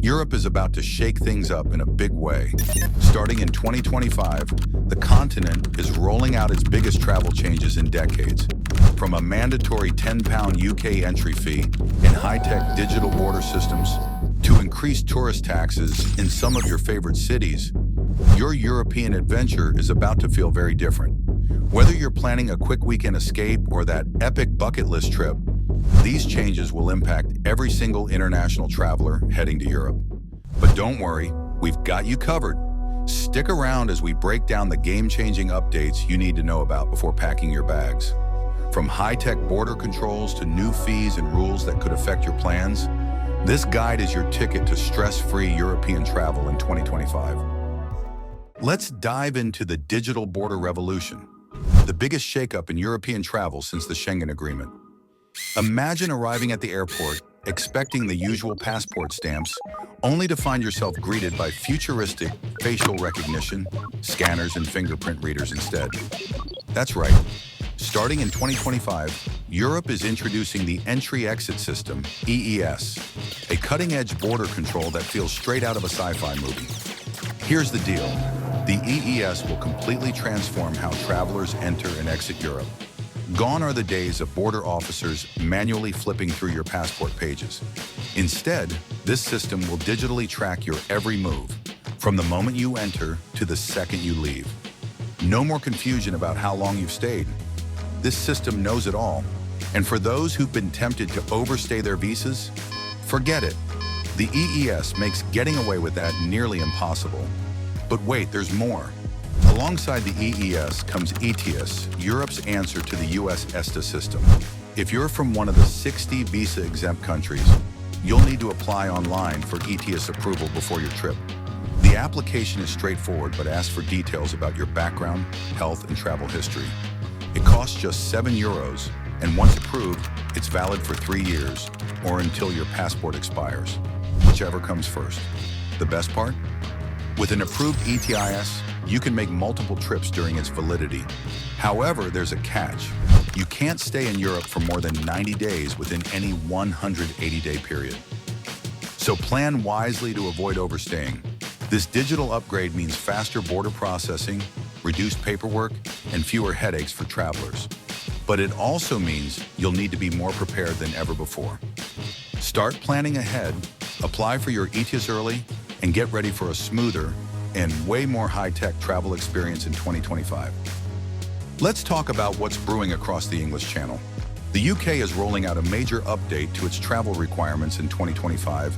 Europe is about to shake things up in a big way. Starting in 2025, the continent is rolling out its biggest travel changes in decades. From a mandatory £10 UK entry fee and high-tech digital border systems to increased tourist taxes in some of your favorite cities, your European adventure is about to feel very different. Whether you're planning a quick weekend escape or that epic bucket list trip, these changes will impact every single international traveler heading to Europe. But don't worry, we've got you covered. Stick around as we break down the game-changing updates you need to know about before packing your bags. From high-tech border controls to new fees and rules that could affect your plans, this guide is your ticket to stress-free European travel in 2025. Let's dive into the digital border revolution, the biggest shakeup in European travel since the Schengen Agreement. Imagine arriving at the airport, expecting the usual passport stamps, only to find yourself greeted by futuristic facial recognition, scanners, and fingerprint readers instead. That's right. Starting in 2025, Europe is introducing the Entry-Exit System, EES, a cutting-edge border control that feels straight out of a sci-fi movie. Here's the deal. The EES will completely transform how travelers enter and exit Europe. Gone are the days of border officers manually flipping through your passport pages. Instead, this system will digitally track your every move, from the moment you enter to the second you leave. No more confusion about how long you've stayed. This system knows it all. And for those who've been tempted to overstay their visas, forget it. The EES makes getting away with that nearly impossible. But wait, there's more. Alongside the EES comes ETIAS, Europe's answer to the US ESTA system. If you're from one of the 60 visa-exempt countries, you'll need to apply online for ETIAS approval before your trip. The application is straightforward but asks for details about your background, health, and travel history. It costs just €7, and once approved, it's valid for 3 years or until your passport expires, whichever comes first. The best part? With an approved ETIAS, you can make multiple trips during its validity. However, there's a catch. You can't stay in Europe for more than 90 days within any 180-day period. So plan wisely to avoid overstaying. This digital upgrade means faster border processing, reduced paperwork, and fewer headaches for travelers. But it also means you'll need to be more prepared than ever before. Start planning ahead, apply for your ETIAS early, and get ready for a smoother and way more high-tech travel experience in 2025. Let's talk about what's brewing across the English Channel. The UK is rolling out a major update to its travel requirements in 2025,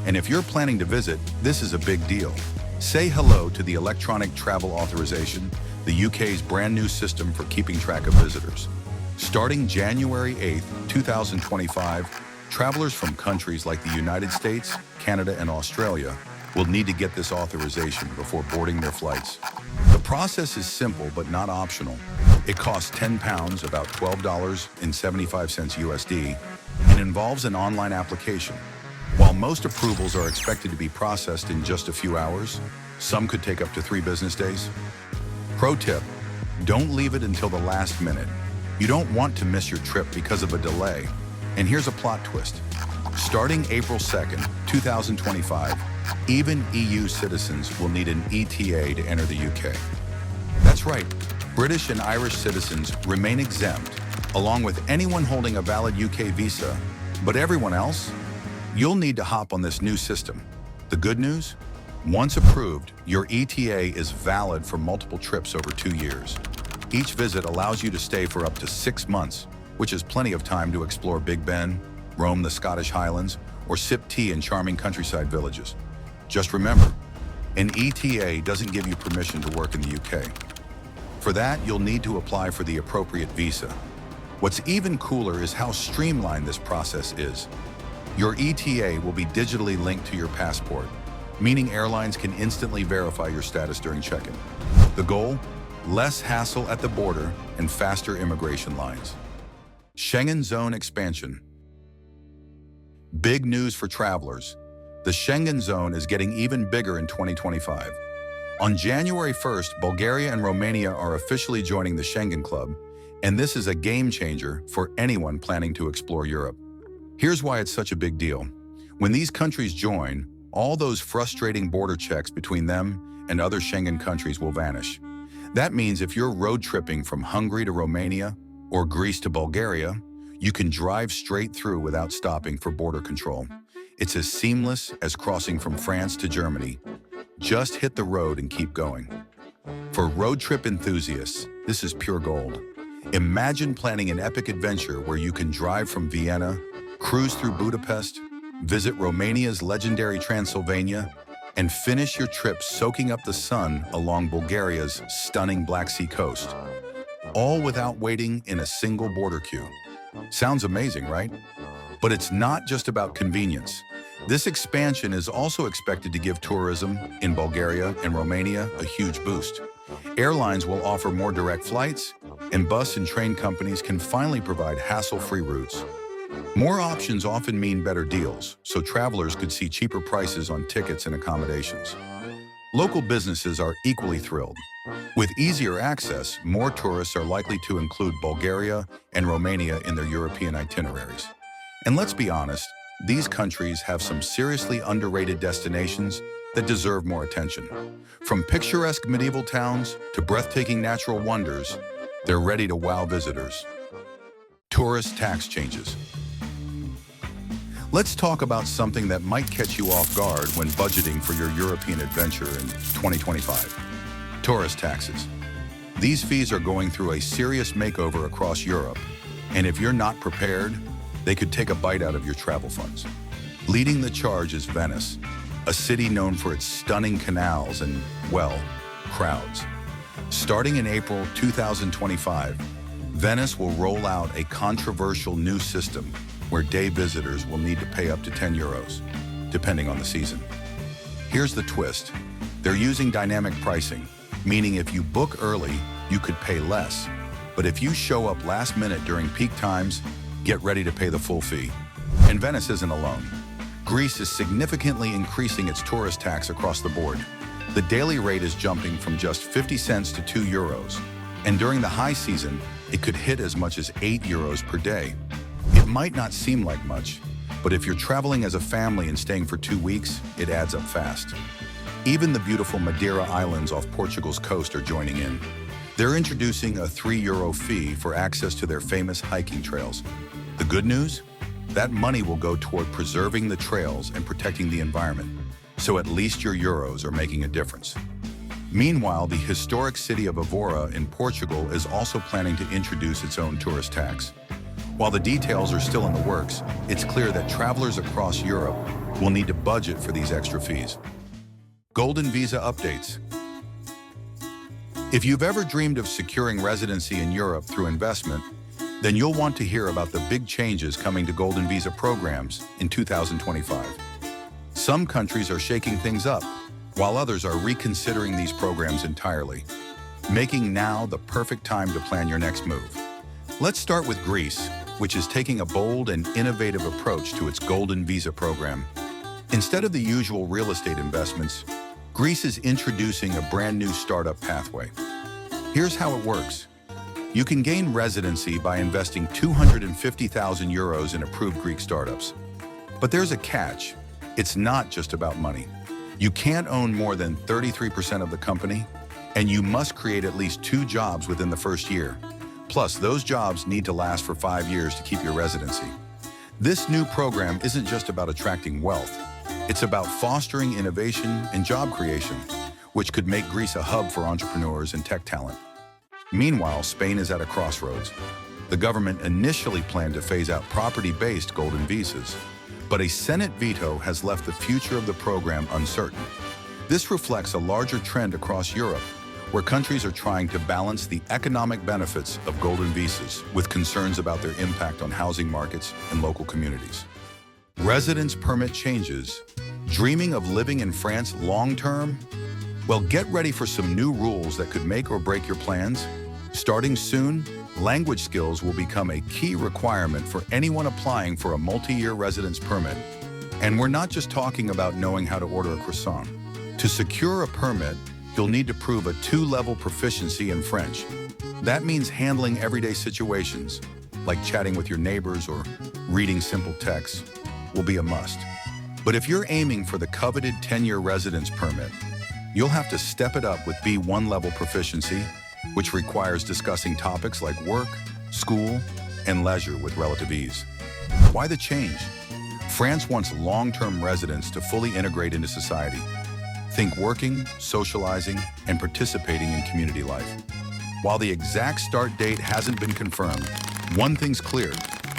and if you're planning to visit, this is a big deal. Say hello to the Electronic Travel Authorization, the UK's brand new system for keeping track of visitors. Starting January 8, 2025, travelers from countries like the United States, Canada, and Australia will need to get this authorization before boarding their flights. The process is simple but not optional. It costs £10, about $12.75 USD, and involves an online application. While most approvals are expected to be processed in just a few hours, some could take up to 3 business days. Pro tip, don't leave it until the last minute. You don't want to miss your trip because of a delay. And here's a plot twist. Starting April 2nd, 2025, even EU citizens will need an ETA to enter the UK. That's right, British and Irish citizens remain exempt, along with anyone holding a valid UK visa. But everyone else? You'll need to hop on this new system. The good news? Once approved, your ETA is valid for multiple trips over 2 years. Each visit allows you to stay for up to 6 months, which is plenty of time to explore Big Ben, roam the Scottish Highlands, or sip tea in charming countryside villages. Just remember, an ETA doesn't give you permission to work in the UK. For that, you'll need to apply for the appropriate visa. What's even cooler is how streamlined this process is. Your ETA will be digitally linked to your passport, meaning airlines can instantly verify your status during check-in. The goal? Less hassle at the border and faster immigration lines. Schengen zone expansion. Big news for travelers. The Schengen zone is getting even bigger in 2025. On January 1st, Bulgaria and Romania are officially joining the Schengen Club, and this is a game changer for anyone planning to explore Europe. Here's why it's such a big deal. When these countries join, all those frustrating border checks between them and other Schengen countries will vanish. That means if you're road tripping from Hungary to Romania or Greece to Bulgaria, you can drive straight through without stopping for border control. It's as seamless as crossing from France to Germany. Just hit the road and keep going. For road trip enthusiasts, this is pure gold. Imagine planning an epic adventure where you can drive from Vienna, cruise through Budapest, visit Romania's legendary Transylvania, and finish your trip soaking up the sun along Bulgaria's stunning Black Sea coast, all without waiting in a single border queue. Sounds amazing, right? But it's not just about convenience. This expansion is also expected to give tourism in Bulgaria and Romania a huge boost. Airlines will offer more direct flights, and bus and train companies can finally provide hassle-free routes. More options often mean better deals, so travelers could see cheaper prices on tickets and accommodations. Local businesses are equally thrilled. With easier access, more tourists are likely to include Bulgaria and Romania in their European itineraries. And let's be honest, these countries have some seriously underrated destinations that deserve more attention. From picturesque medieval towns to breathtaking natural wonders, they're ready to wow visitors. Tourist tax changes. Let's talk about something that might catch you off guard when budgeting for your European adventure in 2025. Tourist taxes. These fees are going through a serious makeover across Europe, and if you're not prepared, they could take a bite out of your travel funds. Leading the charge is Venice, a city known for its stunning canals and, well, crowds. Starting in April 2025, Venice will roll out a controversial new system where day visitors will need to pay up to 10 euros, depending on the season. Here's the twist. They're using dynamic pricing, meaning if you book early, you could pay less. But if you show up last minute during peak times, get ready to pay the full fee. And Venice isn't alone. Greece is significantly increasing its tourist tax across the board. The daily rate is jumping from just 50 cents to 2 euros. And during the high season, it could hit as much as 8 euros per day. It might not seem like much, but if you're traveling as a family and staying for 2 weeks, it adds up fast. Even the beautiful Madeira Islands off Portugal's coast are joining in. They're introducing a 3 euro fee for access to their famous hiking trails. The good news? That money will go toward preserving the trails and protecting the environment, so at least your euros are making a difference. Meanwhile, the historic city of Évora in Portugal is also planning to introduce its own tourist tax. While the details are still in the works, it's clear that travelers across Europe will need to budget for these extra fees. Golden Visa Updates. If you've ever dreamed of securing residency in Europe through investment, then you'll want to hear about the big changes coming to Golden Visa programs in 2025. Some countries are shaking things up, while others are reconsidering these programs entirely, making now the perfect time to plan your next move. Let's start with Greece, which is taking a bold and innovative approach to its Golden Visa program. Instead of the usual real estate investments, Greece is introducing a brand new startup pathway. Here's how it works. You can gain residency by investing 250,000 euros in approved Greek startups. But there's a catch. It's not just about money. You can't own more than 33% of the company, and you must create at least 2 jobs within the first year. Plus, those jobs need to last for 5 years to keep your residency. This new program isn't just about attracting wealth. It's about fostering innovation and job creation, which could make Greece a hub for entrepreneurs and tech talent. Meanwhile, Spain is at a crossroads. The government initially planned to phase out property-based golden visas, but a Senate veto has left the future of the program uncertain. This reflects a larger trend across Europe, where countries are trying to balance the economic benefits of golden visas with concerns about their impact on housing markets and local communities. Residence permit changes. Dreaming of living in France long-term? Well, get ready for some new rules that could make or break your plans. Starting soon, language skills will become a key requirement for anyone applying for a multi-year residence permit. And we're not just talking about knowing how to order a croissant. To secure a permit, you'll need to prove a 2-level proficiency in French. That means handling everyday situations, like chatting with your neighbors or reading simple texts, will be a must. But if you're aiming for the coveted 10-year residence permit, you'll have to step it up with B1 level proficiency, which requires discussing topics like work, school, and leisure with relative ease. Why the change? France wants long-term residents to fully integrate into society. Think working, socializing, and participating in community life. While the exact start date hasn't been confirmed, one thing's clear.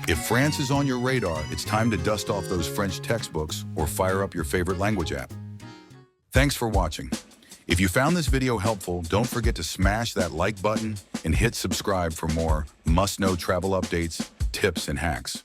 If France is on your radar, it's time to dust off those French textbooks or fire up your favorite language app. Thanks for watching. If you found this video helpful, don't forget to smash that like button and hit subscribe for more must-know travel updates, tips, and hacks.